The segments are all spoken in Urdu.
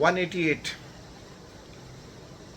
188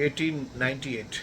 1898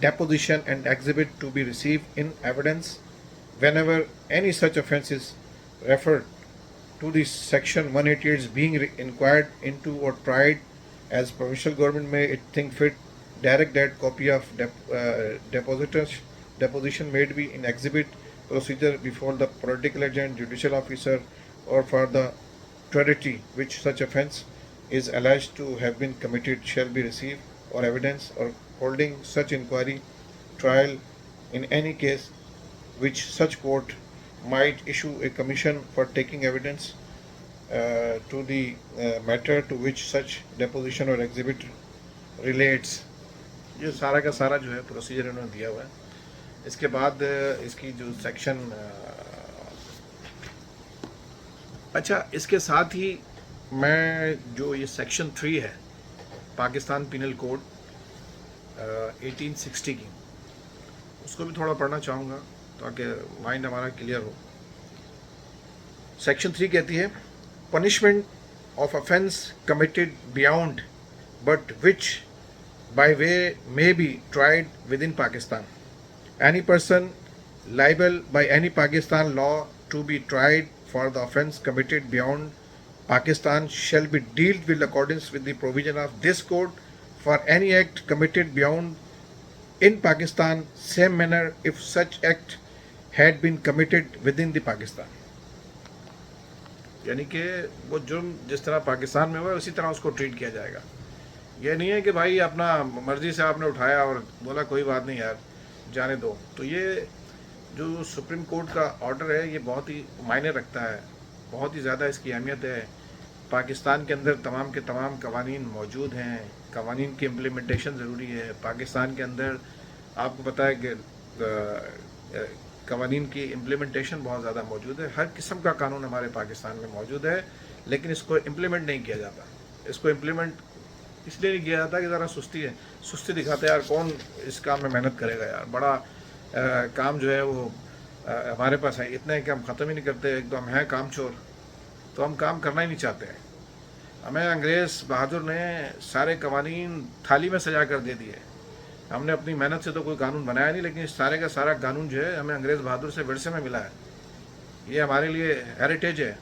deposition and exhibit to be received in evidence whenever any such offence is referred to the section 188 is being inquired into or tried, as provincial government may it think fit direct that copy of deposition made be in exhibit procedure before the political agent, judicial officer, or for the authority which such offence is alleged to have been committed shall be received, or evidence, or holding such inquiry, trial, in any case which such court might issue a commission for taking evidence to the matter to which such deposition or exhibit relates. یہ سارا کا سارا جو ہے پروسیجر انہوں نے دیا ہوا ہے. اس کے بعد اس کی جو سیکشن اچھا اس کے ساتھ ہی میں جو یہ سیکشن 3 ہے پاکستان پینل کوڈ 1860 کی, اس کو بھی تھوڑا پڑھنا چاہوں گا تاکہ مائنڈ ہمارا کلیئر ہو. سیکشن 3 کہتی ہے punishment of offence committed beyond but which by way may be tried within Pakistan. Any person liable by any Pakistan law to be tried for the offence committed beyond Pakistan shall be dealt with accordance with the provision of this code for any act committed beyond in Pakistan, same manner if such act had been committed within the Pakistan. یعنی کہ وہ جرم جس طرح پاکستان میں ہوا ہے اسی طرح اس کو ٹریٹ کیا جائے گا. یہ نہیں ہے کہ بھائی اپنا مرضی سے آپ نے اٹھایا اور بولا کوئی بات نہیں یار جانے دو. تو یہ جو سپریم کورٹ کا آرڈر ہے یہ بہت ہی معنی رکھتا ہے, بہت ہی زیادہ اس کی اہمیت ہے. پاکستان کے اندر تمام کے تمام قوانین موجود ہیں, قوانین کی امپلیمنٹیشن ضروری ہے. پاکستان کے اندر آپ کو پتہ ہے کہ قوانین کی امپلیمنٹیشن بہت زیادہ موجود ہے. ہر قسم کا قانون ہمارے پاکستان میں موجود ہے, لیکن اس کو امپلیمنٹ نہیں کیا جاتا. اس کو امپلیمنٹ اس لیے نہیں کیا جاتا کہ ذرا سستی دکھاتے ہیں یار, کون اس کام میں محنت کرے گا یار, بڑا کام جو ہے وہ ہمارے پاس ہے اتنے کہ ہم ختم ہی نہیں کرتے, ایک تو ہم ہیں کام چور, تو ہم کام کرنا ہی نہیں چاہتے ہیں. ہمیں انگریز بہادر نے سارے قوانین تھالی میں سجا کر دے دیے. ہم نے اپنی محنت سے تو کوئی قانون بنایا نہیں, لیکن سارے کا سارا قانون جو ہے ہمیں انگریز بہادر سے ورثے میں ملا ہے. یہ ہمارے لیے ہیریٹیج ہے.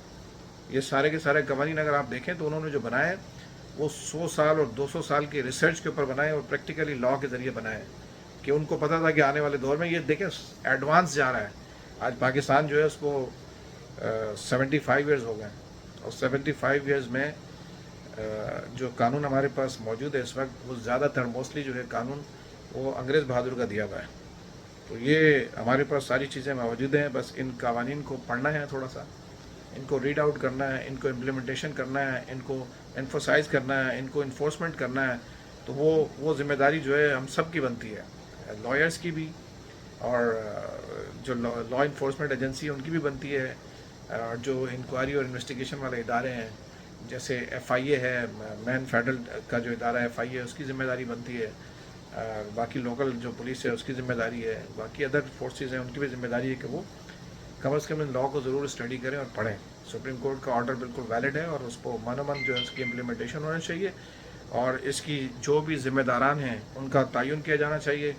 یہ سارے کے سارے قوانین اگر آپ دیکھیں تو انہوں نے جو بنائے وہ 100 سال اور 200 سال کی ریسرچ کے اوپر بنائے اور پریکٹیکلی لا کے ذریعے بنائے, کہ ان کو پتہ تھا کہ آنے والے دور میں یہ دیکھیں ایڈوانس جا رہا ہے. آج پاکستان جو ہے اس کو 75 ایئرز ہو گئے, اور 75 ایئرز میں جو قانون ہمارے پاس موجود ہے اس وقت وہ زیادہ تر موسٹلی جو ہے قانون وہ انگریز بہادر کا دیا ہوا ہے. تو یہ ہمارے پاس ساری چیزیں موجود ہیں, بس ان قوانین کو پڑھنا ہے, تھوڑا سا ان کو ریڈ آؤٹ کرنا ہے, ان کو امپلیمنٹیشن کرنا ہے, ان کو انفوسائز کرنا ہے, ان کو انفورسمنٹ کرنا ہے. تو وہ ذمہ داری جو ہے ہم سب کی بنتی ہے, لائرس کی بھی, اور جو لا انفورسمنٹ ایجنسی ہے ان کی بھی بنتی ہے, اور جو انکوائری اور انویسٹیگیشن والے ادارے ہیں جیسے FIA ہے, مین فیڈرل کا جو ادارہ FIA ہے اس کی ذمہ داری بنتی ہے, باقی لوکل جو پولیس ہے اس کی ذمہ داری ہے, باقی ادر فورسز ہیں ان کی بھی ذمہ داری ہے کہ وہ کم از کم ان لا کو ضرور اسٹڈی کریں اور پڑھیں. سپریم کورٹ کا آرڈر بالکل ویلڈ ہے اور اس کو من جو ہے اس کی امپلیمنٹیشن ہونا چاہیے, اور اس کی جو بھی ذمہ داران ہیں ان کا تعین کیا جانا چاہیے,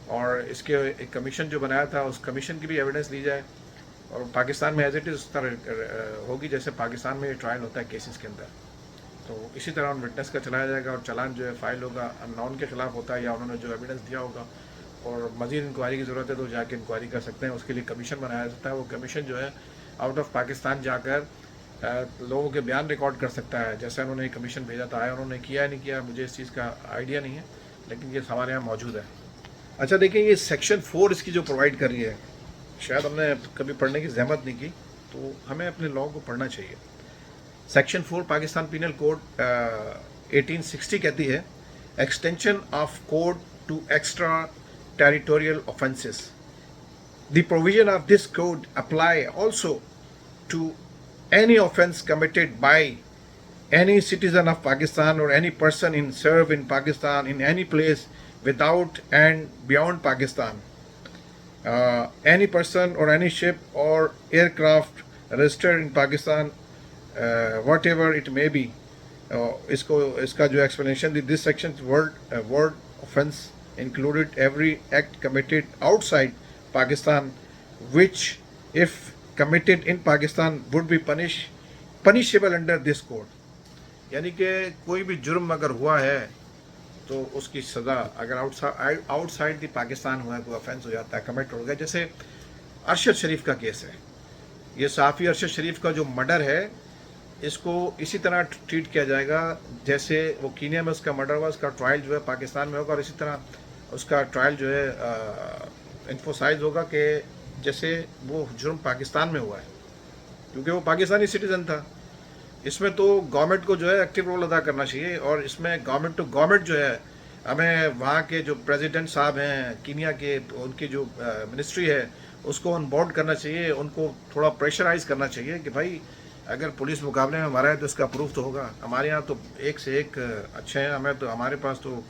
اور اس کے ایک کمیشن جو بنایا تھا اس کمیشن کی بھی ایویڈنس لی جائے, اور پاکستان میں ایز اٹ از اس طرح ہوگی جیسے پاکستان میں یہ ٹرائل ہوتا ہے کیسز کے اندر. تو اسی طرح ان وٹنس کا چلایا جائے گا, اور چلان جو ہے فائل ہوگا ان نون کے خلاف ہوتا ہے یا انہوں نے جو ایویڈنس دیا ہوگا, اور مزید انکوائری کی ضرورت ہے تو جا کے انکوائری کر سکتے ہیں. اس کے لیے کمیشن بنایا جاتا ہے, وہ کمیشن جو ہے آؤٹ آف پاکستان جا کر لوگوں کے بیان ریکارڈ کر سکتا ہے. جیسے انہوں نے کمیشن بھیجا تھا, آیا انہوں نے کیا ہے نہیں کیا مجھے اس چیز کا آئیڈیا نہیں ہے, لیکن یہ ہمارے یہاں موجود ہے. اچھا دیکھیں یہ سیکشن 4 اس کی جو پرووائڈ کر رہی ہے, شاید ہم نے کبھی پڑھنے کی زحمت نہیں کی, تو ہمیں اپنے لا کو پڑھنا چاہیے. سیکشن 4 پاکستان پینل کوڈ 1860 کہتی ہے extension of code to extra territorial offenses. The provision of this code apply also to any offense committed by any citizen of Pakistan or any person in serve in Pakistan in any place without and beyond Pakistan. Any person or any ship or aircraft registered in Pakistan, whatever it may be. اس کا جو explanation the, this section word offense included every act committed outside Pakistan which if committed in Pakistan would be punishable under this code. یعنی کہ کوئی بھی جرم اگر ہوا ہے تو اس کی سزا اگر آؤٹ سائڈ دی پاکستان ہوا ہے, کوئی آفینس ہو جاتا ہے, کمٹ ہو گیا. جیسے ارشد شریف کا کیس ہے, یہ صحافی ارشد شریف کا جو مرڈر ہے اس کو اسی طرح ٹریٹ کیا جائے گا جیسے وہ کینیا میں اس کا مرڈر ہوا, اس کا ٹرائل جو ہے پاکستان میں ہوگا, اور اسی طرح اس کا ٹرائل جو ہے انفوسائز ہوگا کہ جیسے وہ جرم پاکستان میں ہوا ہے, کیونکہ وہ پاکستانی سٹیزن تھا. اس میں تو گورنمنٹ کو جو ہے ایکٹیو رول ادا کرنا چاہیے, اور اس میں گورنمنٹ ٹو گورنمنٹ جو ہے ہمیں وہاں کے جو پریزیڈنٹ صاحب ہیں کینیا کے، ان کی جو منسٹری ہے اس کو آن بورڈ کرنا چاہیے، ان کو تھوڑا پریشرائز کرنا چاہیے کہ بھائی اگر پولیس مقابلے میں ہمارا ہے تو اس کا پروف تو ہوگا. ہمارے یہاں تو ایک سے ایک اچھے ہیں، ہمارے پاس تو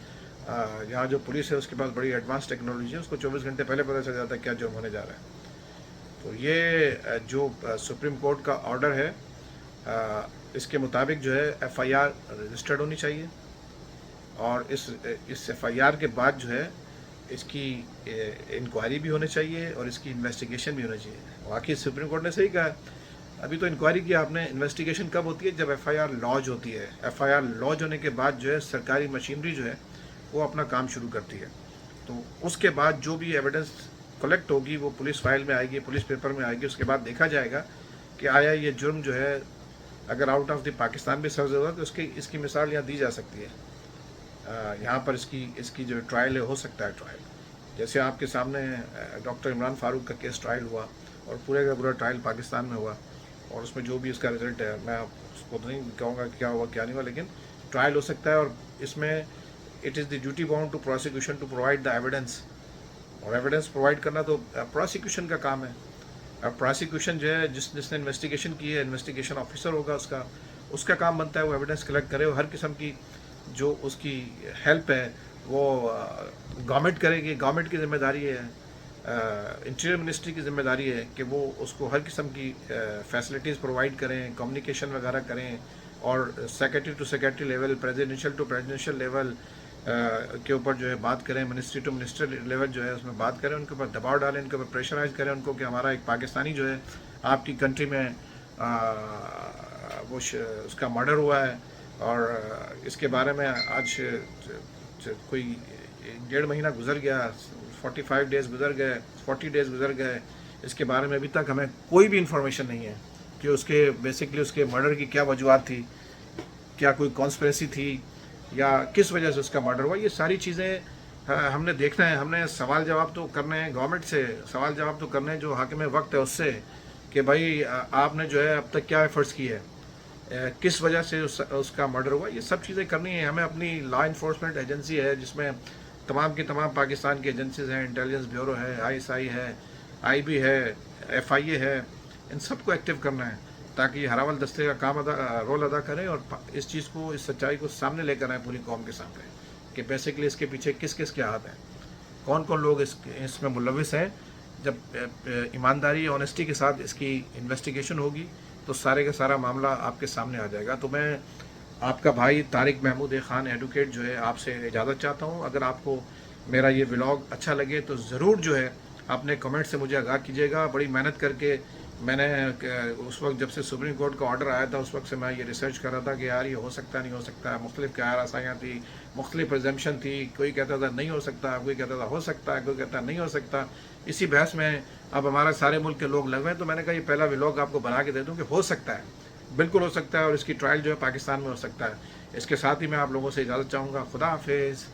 یہاں جو پولیس ہے اس کے پاس بڑی ایڈوانس ٹیکنالوجی ہے، اس کو 24 گھنٹے پہلے پتہ چل جاتا ہے کیا جرم ہونے جا رہا ہے. تو یہ جو سپریم کورٹ کا آرڈر ہے اس کے مطابق جو ہے ایف آئی آر رجسٹرڈ ہونی چاہیے، اور اس ایف آئی آر کے بعد جو ہے اس کی انکوائری بھی ہونی چاہیے اور اس کی انویسٹیگیشن بھی ہونی چاہیے. واقعی سپریم کورٹ نے صحیح کہا. ابھی تو انکوائری کیا آپ نے، انویسٹیگیشن کب ہوتی ہے؟ جب ایف آئی آر لانچ ہوتی ہے. ایف آئی آر لانچ ہونے کے بعد جو ہے سرکاری مشینری جو ہے وہ اپنا کام شروع کرتی ہے. تو اس کے بعد جو بھی ایویڈنس کلیکٹ ہوگی وہ پولیس فائل میں آئے گی، پولیس پیپر میں آئے گی. اس کے بعد دیکھا جائے گا کہ آیا یہ جرم جو ہے اگر آؤٹ آف دی پاکستان بھی سرزد ہوگا تو اس کی مثال یہاں دی جا سکتی ہے. یہاں پر اس کی جو ٹرائل ہے ہو سکتا ہے ٹرائل، جیسے آپ کے سامنے ڈاکٹر عمران فاروق کا کیس ٹرائل ہوا اور پورے کا پورا ٹرائل پاکستان میں ہوا، اور اس میں جو بھی اس کا رزلٹ ہے میں اس کو نہیں کہوں گا کیا ہوا کیا نہیں ہوا، لیکن ٹرائل ہو سکتا ہے. اور اس میں it is the duty bound to prosecution to provide the evidence, اور ایویڈنس پرووائڈ کرنا تو پروسیکیوشن کا کام ہے. اب پروسیکیوشن جو ہے جس نے انویسٹیگیشن کی ہے، انویسٹیگیشن آفیسر ہوگا اس کا کام بنتا ہے وہ ایویڈنس کلیکٹ کرے، اور ہر قسم کی جو اس کی ہیلپ ہے وہ گورنمنٹ کرے گی. گورنمنٹ کی ذمہ داری ہے، انٹیریئر منسٹری کی ذمہ داری ہے کہ وہ اس کو ہر قسم کی فیسلٹیز پرووائڈ کریں، کمیونیکیشن وغیرہ کریں، اور secretary to secretary level, presidential to presidential level کے اوپر جو ہے بات کریں، منسٹری ٹو منسٹر لیول جو ہے اس میں بات کریں، ان کے اوپر دباؤ ڈالیں، ان کے اوپر پریشرائز کریں ان کو کہ ہمارا ایک پاکستانی جو ہے آپ کی کنٹری میں وہ اس کا مرڈر ہوا ہے، اور اس کے بارے میں آج کوئی 1.5 مہینہ گزر گیا، 45 ڈیز گزر گئے، 40 ڈیز گزر گئے، اس کے بارے میں ابھی تک ہمیں کوئی بھی انفارمیشن نہیں ہے کہ اس کے بیسکلی اس کے مرڈر کی کیا وجوہات تھی، کیا کوئی کانسپریسی تھی، یا کس وجہ سے اس کا مرڈر ہوا. یہ ساری چیزیں ہم نے دیکھنا ہے. ہم نے سوال جواب تو کرنے ہیں گورنمنٹ سے، سوال جواب تو کرنے ہیں جو حاکم وقت ہے اس سے، کہ بھائی آپ نے جو ہے اب تک کیا ایفرٹس کی ہے، کس وجہ سے اس کا مرڈر ہوا. یہ سب چیزیں کرنی ہیں ہمیں. اپنی لا انفورسمنٹ ایجنسی ہے جس میں تمام کی تمام پاکستان کی ایجنسیز ہیں، انٹیلیجنس بیورو ہے، آئی ایس آئی ہے، آئی بی ہے، ایف آئی اے ہے، ان سب کو ایکٹیو کرنا ہے تاکہ یہ ہراول دستے کا رول ادا کریں، اور اس چیز کو، اس سچائی کو سامنے لے کر آئیں پوری قوم کے سامنے کہ بیسکلی اس کے پیچھے کس کس کے ہاتھ ہیں، کون کون لوگ اس میں ملوث ہیں. جب ایمانداری آنیسٹی کے ساتھ اس کی انویسٹیگیشن ہوگی تو سارے کا سارا معاملہ آپ کے سامنے آ جائے گا. تو میں آپ کا بھائی طارق محمود خان ایڈوکیٹ جو ہے آپ سے اجازت چاہتا ہوں. اگر آپ کو میرا یہ ولاگ اچھا لگے تو ضرور جو ہے اپنے کمنٹ سے مجھے آگاہ کیجیے گا. بڑی محنت کر کے میں نے اس وقت جب سے سپریم کورٹ کا آرڈر آیا تھا اس وقت سے میں یہ ریسرچ کر رہا تھا کہ یار یہ ہو سکتا نہیں ہو سکتا. مختلف قیار آسائیاں تھیں، مختلف پرزمپشن تھی، کوئی کہتا تھا نہیں ہو سکتا، کوئی کہتا تھا ہو سکتا ہے، کوئی کہتا نہیں ہو سکتا. اسی بحث میں اب ہمارے سارے ملک کے لوگ لگے ہیں، تو میں نے کہا یہ پہلا ولاگ آپ کو بنا کے دے دوں کہ ہو سکتا ہے، بالکل ہو سکتا ہے، اور اس کی ٹرائل جو ہے پاکستان میں ہو سکتا ہے. اس کے ساتھ ہی میں آپ لوگوں سے اجازت چاہوں گا. خدا حافظ.